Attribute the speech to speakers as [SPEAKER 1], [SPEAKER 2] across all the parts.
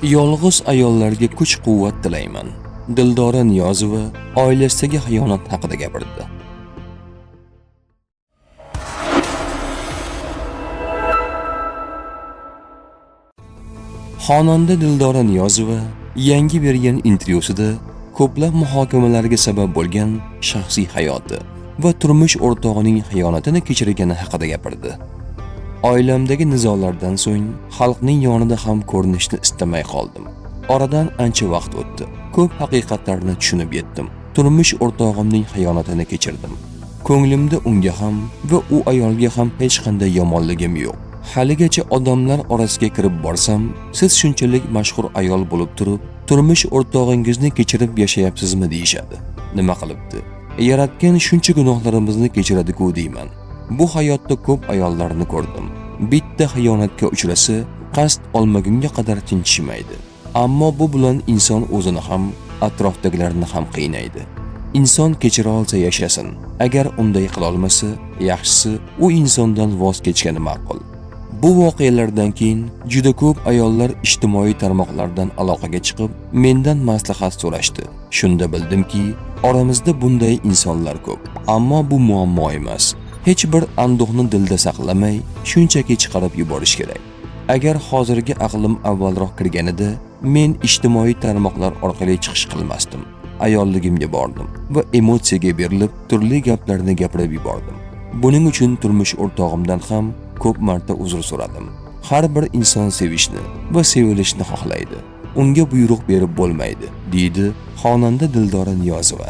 [SPEAKER 1] Yolg'iz ayollarga kuch-quvvat tilayman. Dildora Niyozova oilasidagi xiyonat haqida gapirdi. Xonanda Dildora Niyozova yangi bergan intervyusida ko'plab muhokamalarga sabab bo'lgan shaxsiy hayoti va turmush o'rtog'ining xiyonatini kechirgani haqida gapirdi. Oilamdagi nizolardan so'ng xalqning yonida ham ko'rinishni istamay qoldim. Oradan ancha vaqt o'tdi. Ko'p haqiqatlarni tushunib yetdim. Turmush o'rtog'imning xiyonatini kechirdim. Ko'nglimda unga ham va u ayolga ham hech qanday yomonligim yo'q. Haligacha odamlar orasiga kirib borsam, siz shunchalik mashhur ayol bo'lib turib, turmush o'rtog'ingizni kechirib yashayapsizmi deyishadi. Nima qilibdi? Yaratgan shuncha gunohlarimizni kechiradi-ku deyman. Bu hayotda ko'p ayollarni ko'rdim. Bitta xiyonatga uchrasa, qasd olmagunga qadar tinchishmaydi. Ammo bu bilan inson o'zini ham, atrofdagilarni ham qiynaydi. Inson kechira olsa yashasin. Agar unday qila olmasa, yaxshisi u insondan voz kechgani ma'qul. Bu voqealardan keyin juda ko'p ayollar ijtimoiy tarmoqlardan aloqaga chiqib, mendan maslahat so'rashdi. Shunda bildimki, oramizda bunday insonlar ko'p. Ammo bu muammo emas. Hech bir anduhni dilda saqlamay, shunchaki chiqarib yuborish kerak. Agar hozirgi aqlim avvalroq kirganida, men ijtimoiy tarmoqlar orqali chiqish qilmasdim. Ayolligimga bordim va emotsiyaga berilib, turli gaplarni gapirib yubordim. Buning uchun turmush o'rtog'imdan ham ko'p marta uzr so'radim. Har bir inson sevishni va sevilishni xohlaydi. Unga buyruq berib bo'lmaydi, deydi xonanda Dildora Niyozova.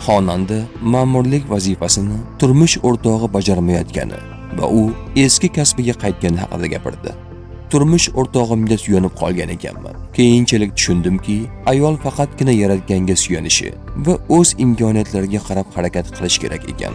[SPEAKER 1] Xonanda ma'murlik vazifasini turmush o'rtog'i bajarmayotgani va u eski kasbiga qaytgani haqida gapirdi. Turmush o'rtog'imga suyanib qolgan ekanman. Keyinchalik tushundimki, ayol faqatgina yaratganga suyanishi va o'z imkoniyatlariga qarab harakat qilish kerak ekan.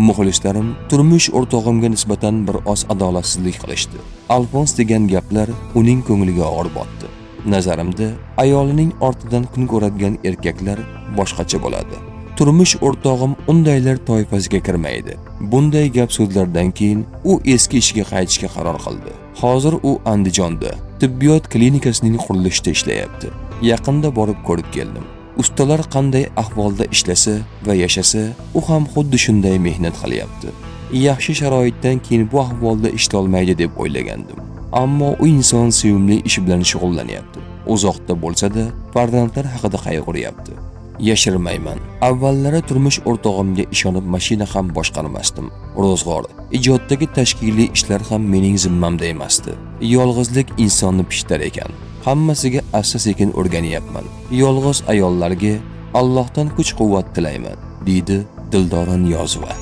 [SPEAKER 1] Muxlislarim turmush o'rtog'imga nisbatan bir oz adolatsizlik qilishdi. Alfons degan gaplar uning ko'ngliga og'ir botdi. Nazarimda, ayolining ortidan kun ko'radigan erkaklar boshqacha bo'ladi. Turmush o'rtog'im undaylar toifasiga kirmaydi. Bunday gap so'zlardan keyin u eski ishiga qaytishga qaror qildi. Hozir u Andijonda tibbiyot klinikasining qurilishida ishlayapti. Yaqinda borib ko'rib keldim. Ustalar qanday ahvolda ishlasa va yashasa, u ham xuddi shunday mehnat qilyapti. Yaxshi sharoitdan keyin bu ahvolda ishlay olmaydi deb o'ylagandim. Ammo u inson sevimli ishi bilan shug'ullanyapti. Uzoqda bo'lsa-da, farzandlar haqida qayg'uryapti. Yashirmayman. Avvallari turmush o'rtog'imga ishonib mashina ham boshqarmasdim. Ro'zg'or, ijoddagi tashkiliy ishlar ham mening zimmamda emasdi. Yolg'izlik insonni pishtar ekan. Hammasiga asta-sekin o'rganyapman. Yolg'iz ayollarga Allohdan kuch-quvvat tilayman, deydi Dildora Niyozova.